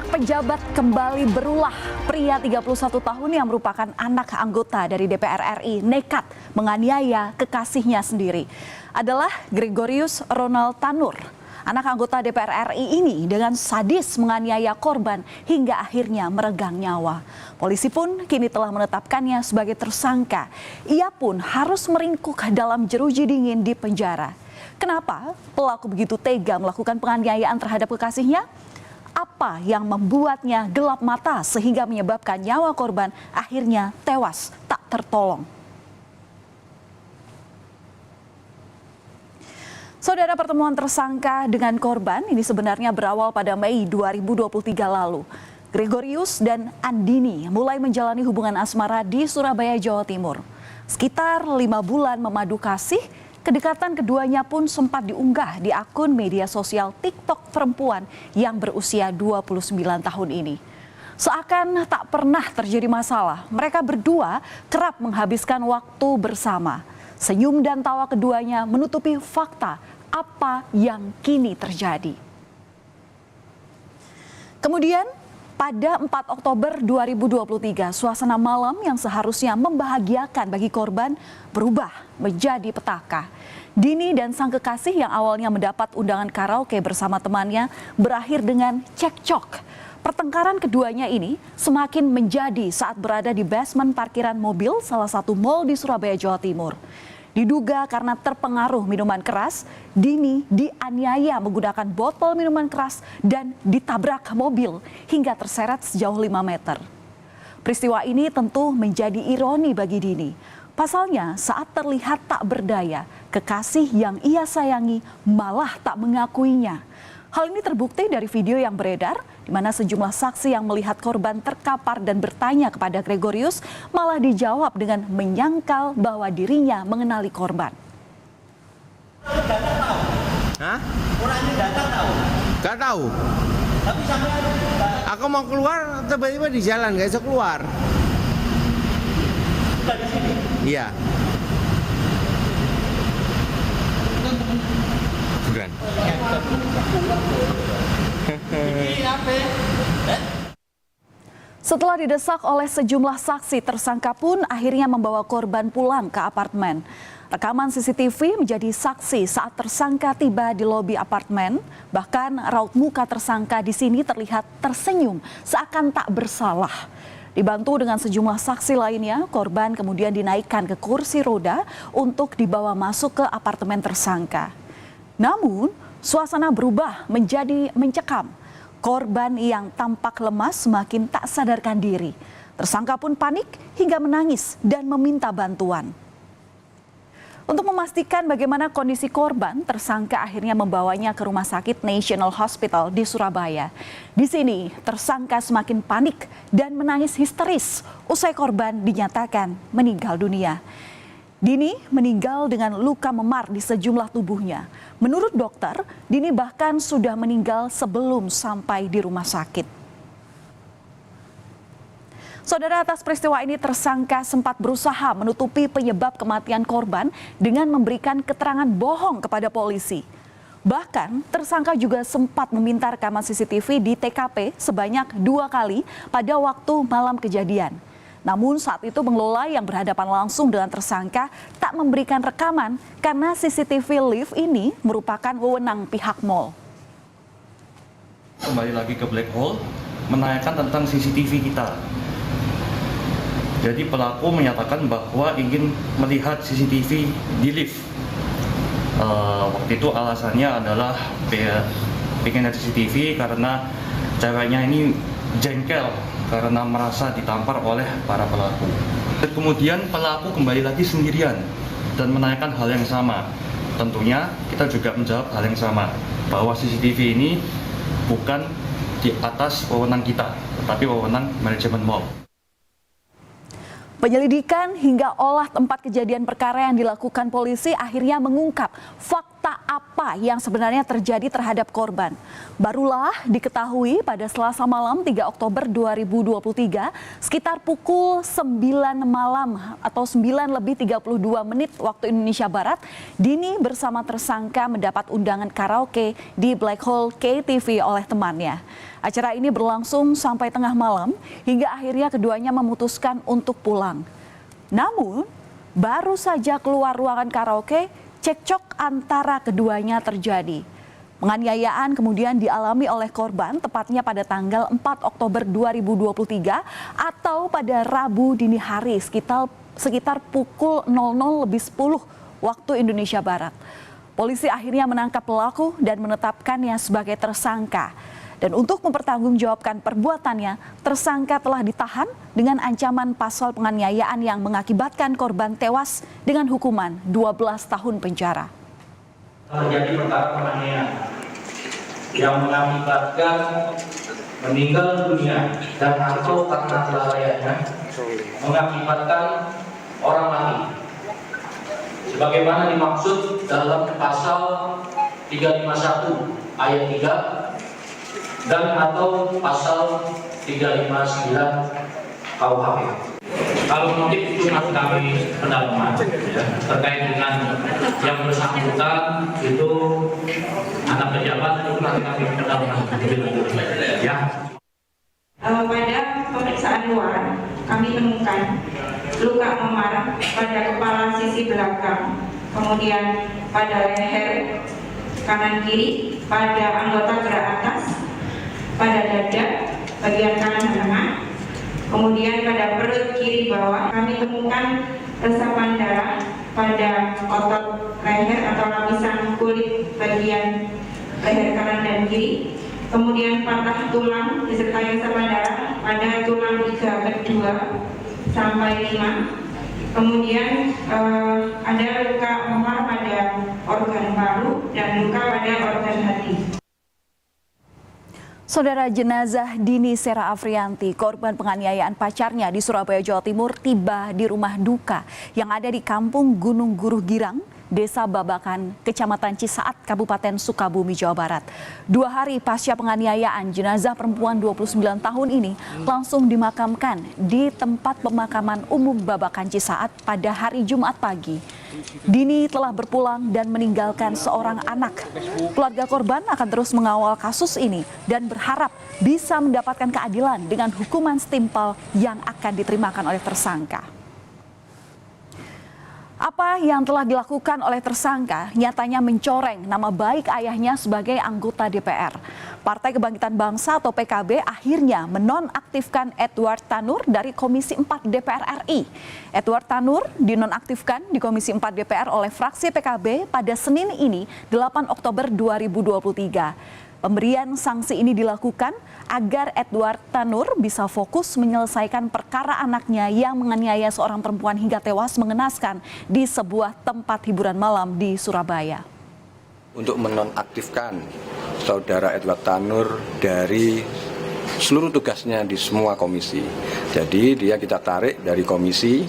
Anak pejabat kembali berulah. Pria 31 tahun yang merupakan anak anggota dari DPR RI nekat menganiaya kekasihnya sendiri adalah Gregorius Ronald Tanur. Anak anggota DPR RI ini dengan sadis menganiaya korban hingga akhirnya meregang nyawa. Polisi pun kini telah menetapkannya sebagai tersangka. Ia pun harus meringkuk dalam jeruji dingin di penjara. Kenapa pelaku begitu tega melakukan penganiayaan terhadap kekasihnya? Apa yang membuatnya gelap mata sehingga menyebabkan nyawa korban akhirnya tewas tak tertolong? Saudara, pertemuan tersangka dengan korban ini sebenarnya berawal pada Mei 2023 lalu. Gregorius dan Andini mulai menjalani hubungan asmara di Surabaya, Jawa Timur. Sekitar 5 bulan memadu kasih, kedekatan keduanya pun sempat diunggah di akun media sosial TikTok perempuan yang berusia 29 tahun ini. Seakan tak pernah terjadi masalah, mereka berdua kerap menghabiskan waktu bersama. Senyum dan tawa keduanya menutupi fakta apa yang kini terjadi. Kemudian, pada 4 Oktober 2023, suasana malam yang seharusnya membahagiakan bagi korban berubah menjadi petaka. Dini dan sang kekasih yang awalnya mendapat undangan karaoke bersama temannya berakhir dengan cekcok. Pertengkaran keduanya ini semakin menjadi saat berada di basement parkiran mobil salah satu mal di Surabaya, Jawa Timur. Diduga karena terpengaruh minuman keras, Dini dianiaya menggunakan botol minuman keras dan ditabrak mobil hingga terseret sejauh 5 meter. Peristiwa ini tentu menjadi ironi bagi Dini. Pasalnya saat terlihat tak berdaya, kekasih yang ia sayangi malah tak mengakuinya. Hal ini terbukti dari video yang beredar, di mana sejumlah saksi yang melihat korban terkapar dan bertanya kepada Gregorius malah dijawab dengan menyangkal bahwa dirinya mengenali korban. Hah? Orangnya datang tahu? Gak tahu. Tapi sampai Aku mau keluar, tiba-tiba di jalan, gak bisa keluar. sudah di sini. Iya. Bukan. Ini apa? Setelah didesak oleh sejumlah saksi, tersangka pun akhirnya membawa korban pulang ke apartemen. Rekaman CCTV menjadi saksi saat tersangka tiba di lobi apartemen. Bahkan raut muka tersangka di sini terlihat tersenyum seakan tak bersalah. Dibantu dengan sejumlah saksi lainnya, korban kemudian dinaikkan ke kursi roda untuk dibawa masuk ke apartemen tersangka. Namun, suasana berubah menjadi mencekam. Korban yang tampak lemas semakin tak sadarkan diri. Tersangka pun panik hingga menangis dan meminta bantuan. Untuk memastikan bagaimana kondisi korban, tersangka akhirnya membawanya ke Rumah Sakit National Hospital di Surabaya. Di sini, tersangka semakin panik dan menangis histeris usai korban dinyatakan meninggal dunia. Dini meninggal dengan luka memar di sejumlah tubuhnya. Menurut dokter, Dini bahkan sudah meninggal sebelum sampai di rumah sakit. Saudara, atas peristiwa ini tersangka sempat berusaha menutupi penyebab kematian korban dengan memberikan keterangan bohong kepada polisi. Bahkan tersangka juga sempat meminta rekaman CCTV di TKP sebanyak 2 kali pada waktu malam kejadian. Namun saat itu pengelola yang berhadapan langsung dengan tersangka tak memberikan rekaman karena CCTV lift ini merupakan wewenang pihak mal. Kembali lagi ke black hole, menanyakan tentang CCTV kita. Jadi pelaku menyatakan bahwa ingin melihat CCTV di lift. Waktu itu alasannya adalah pengen lihat CCTV karena ceweknya ini jengkel karena merasa ditampar oleh para pelaku. Kemudian pelaku kembali lagi sendirian dan menanyakan hal yang sama. Tentunya kita juga menjawab hal yang sama, bahwa CCTV ini bukan di atas wewenang kita, tetapi wewenang manajemen mal. Penyelidikan hingga olah tempat kejadian perkara yang dilakukan polisi akhirnya mengungkap fakta apa apa yang sebenarnya terjadi terhadap korban. Barulah diketahui pada Selasa malam 3 Oktober 2023 sekitar pukul 9 malam atau 9:32 waktu Indonesia Barat, Dini bersama tersangka mendapat undangan karaoke di Black Hole KTV oleh temannya. Acara ini berlangsung sampai tengah malam hingga akhirnya keduanya memutuskan untuk pulang. Namun, baru saja keluar ruangan karaoke, cekcok antara keduanya terjadi. Penganiayaan kemudian dialami oleh korban tepatnya pada tanggal 4 Oktober 2023 atau pada Rabu dini hari sekitar pukul 00:10 waktu Indonesia Barat. Polisi akhirnya menangkap pelaku dan menetapkannya sebagai tersangka. Dan untuk mempertanggungjawabkan perbuatannya, tersangka telah ditahan dengan ancaman pasal penganiayaan yang mengakibatkan korban tewas dengan hukuman 12 tahun penjara. Terjadi perkara penganiayaan yang mengakibatkan meninggal dunia dan atau karena kelalaiannya mengakibatkan orang mati. Sebagaimana dimaksud dalam pasal 351 ayat 3 dan atau pasal 359 KUHP. Kalau motif itu masih kami pendalaman ya, terkait dengan yang bersangkutan itu anak pejabat itu nanti kami pendalaman ya. Pada pemeriksaan luar kami temukan luka memar pada kepala sisi belakang, kemudian pada leher kanan kiri, pada anggota gerak atas, pada dada bagian kanan dan tengah, kemudian pada perut kiri bawah kami temukan resapan darah pada otot leher atau lapisan kulit bagian leher kanan dan kiri, kemudian patah tulang disertai resapan darah pada tulang iga kedua sampai 5, kemudian ada luka memar pada organ paru dan luka pada organ hati. Saudara, jenazah Dini Sera Afrianti, korban penganiayaan pacarnya di Surabaya, Jawa Timur, tiba di rumah duka yang ada di Kampung Gunung Guruh Girang, Desa Babakan, Kecamatan Cisaat, Kabupaten Sukabumi, Jawa Barat. 2 hari pasca penganiayaan, jenazah perempuan 29 tahun ini langsung dimakamkan di tempat pemakaman umum Babakan Cisaat pada hari Jumat pagi. Dini telah berpulang dan meninggalkan seorang anak. Keluarga korban akan terus mengawal kasus ini dan berharap bisa mendapatkan keadilan dengan hukuman setimpal yang akan diterimakan oleh tersangka. Apa yang telah dilakukan oleh tersangka nyatanya mencoreng nama baik ayahnya sebagai anggota DPR. Partai Kebangkitan Bangsa atau PKB akhirnya menonaktifkan Edward Tanur dari Komisi 4 DPR RI. Edward Tanur dinonaktifkan di Komisi 4 DPR oleh fraksi PKB pada Senin ini 8 Oktober 2023. Pemberian sanksi ini dilakukan agar Edward Tanur bisa fokus menyelesaikan perkara anaknya yang menganiaya seorang perempuan hingga tewas mengenaskan di sebuah tempat hiburan malam di Surabaya. Untuk menonaktifkan saudara Edward Tanur dari seluruh tugasnya di semua komisi. Jadi dia kita tarik dari komisi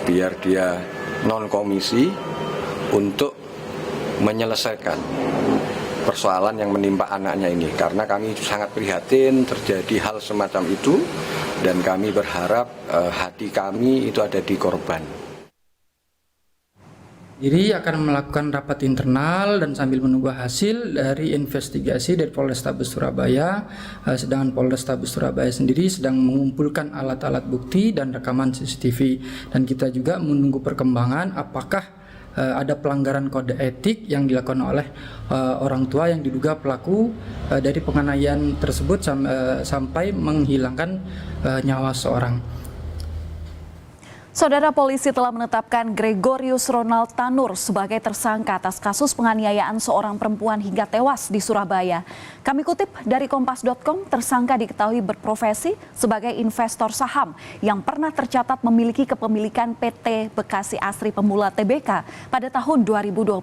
biar dia non-komisi untuk menyelesaikan persoalan yang menimpa anaknya ini, karena kami sangat prihatin terjadi hal semacam itu dan kami berharap hati kami itu ada di korban. Jadi akan melakukan rapat internal dan sambil menunggu hasil dari investigasi dari Polrestabes Surabaya. Sedangkan Polrestabes Surabaya sendiri sedang mengumpulkan alat-alat bukti dan rekaman CCTV, dan kita juga menunggu perkembangan apakah ada pelanggaran kode etik yang dilakukan oleh orang tua yang diduga pelaku dari penganiayaan tersebut sampai menghilangkan nyawa seorang. Saudara, polisi telah menetapkan Gregorius Ronald Tanur sebagai tersangka atas kasus penganiayaan seorang perempuan hingga tewas di Surabaya. Kami kutip dari Kompas.com, tersangka diketahui berprofesi sebagai investor saham yang pernah tercatat memiliki kepemilikan PT Bekasi Asri Pemula Tbk pada tahun 2022.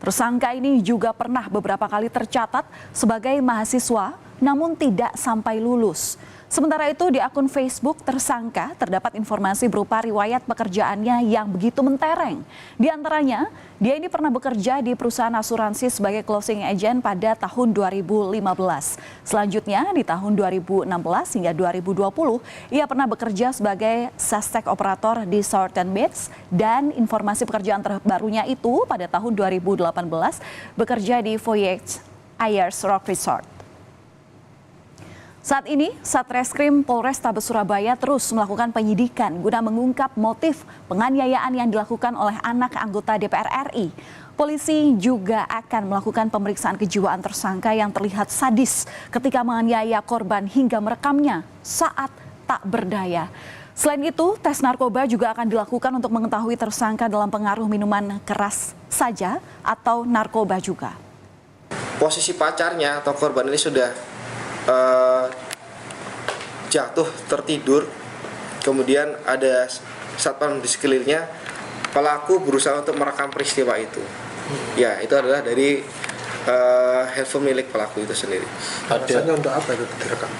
Tersangka ini juga pernah beberapa kali tercatat sebagai mahasiswa namun tidak sampai lulus. Sementara itu di akun Facebook tersangka terdapat informasi berupa riwayat pekerjaannya yang begitu mentereng. Di antaranya, dia ini pernah bekerja di perusahaan asuransi sebagai closing agent pada tahun 2015. Selanjutnya di tahun 2016 hingga 2020, ia pernah bekerja sebagai sastek operator di Southern Beach dan informasi pekerjaan terbarunya itu pada tahun 2018 bekerja di Voyage Ayers Rock Resort. Saat ini, Satreskrim Polrestabes Surabaya terus melakukan penyidikan guna mengungkap motif penganiayaan yang dilakukan oleh anak anggota DPR RI. Polisi juga akan melakukan pemeriksaan kejiwaan tersangka yang terlihat sadis ketika menganiaya korban hingga merekamnya saat tak berdaya. Selain itu, tes narkoba juga akan dilakukan untuk mengetahui tersangka dalam pengaruh minuman keras saja atau narkoba juga. Posisi pacarnya atau korban ini sudah jatuh tertidur, kemudian ada satpam di sekelilingnya. Pelaku berusaha untuk merekam peristiwa itu. Ya, itu adalah dari handphone milik pelaku itu sendiri. Alasannya untuk apa itu direkam?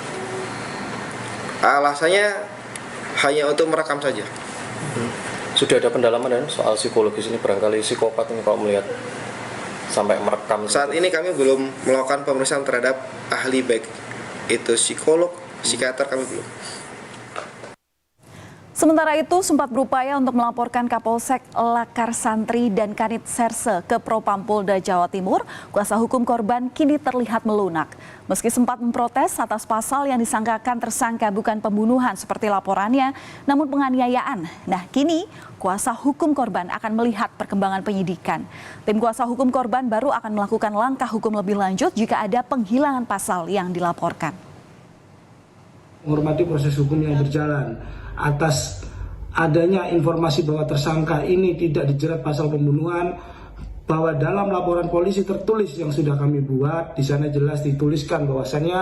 Alasannya hanya untuk merekam saja. Sudah ada pendalaman dan soal psikologis ini, barangkali psikopat ini kalau melihat sampai merekam. Saat ini kami belum melakukan pemeriksaan terhadap ahli, baik itu psikolog, psikiater, kami belum. Sementara itu sempat berupaya untuk melaporkan Kapolsek Lakar Santri dan Kanit Serse ke Propam Polda Jawa Timur, kuasa hukum korban kini terlihat melunak. Meski sempat memprotes atas pasal yang disangkakan tersangka bukan pembunuhan seperti laporannya, namun penganiayaan. Nah, kini kuasa hukum korban akan melihat perkembangan penyidikan. Tim kuasa hukum korban baru akan melakukan langkah hukum lebih lanjut jika ada penghilangan pasal yang dilaporkan. Menghormati proses hukum yang berjalan. Atas adanya informasi bahwa tersangka ini tidak dijerat pasal pembunuhan, bahwa dalam laporan polisi tertulis yang sudah kami buat, di sana jelas dituliskan bahwasannya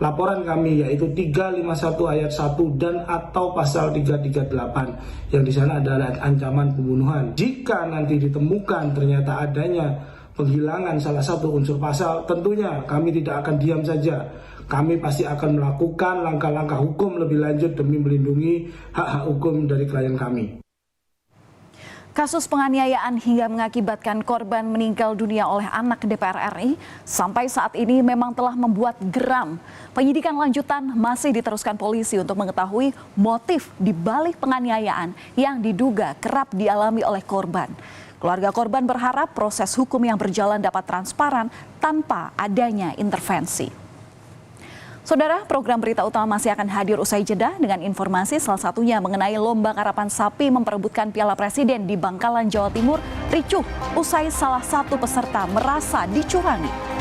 laporan kami yaitu 351 ayat 1 dan atau pasal 338 yang di sana adalah ancaman pembunuhan. Jika nanti ditemukan ternyata adanya penghilangan salah satu unsur pasal, tentunya kami tidak akan diam saja. Kami pasti akan melakukan langkah-langkah hukum lebih lanjut demi melindungi hak-hak hukum dari klien kami. Kasus penganiayaan hingga mengakibatkan korban meninggal dunia oleh anak DPR RI sampai saat ini memang telah membuat geram. Penyidikan lanjutan masih diteruskan polisi untuk mengetahui motif di balik penganiayaan yang diduga kerap dialami oleh korban. Keluarga korban berharap proses hukum yang berjalan dapat transparan tanpa adanya intervensi. Saudara, program Berita Utama masih akan hadir usai jeda dengan informasi salah satunya mengenai lomba karapan sapi memperebutkan Piala Presiden di Bangkalan, Jawa Timur ricuh usai salah satu peserta merasa dicurangi.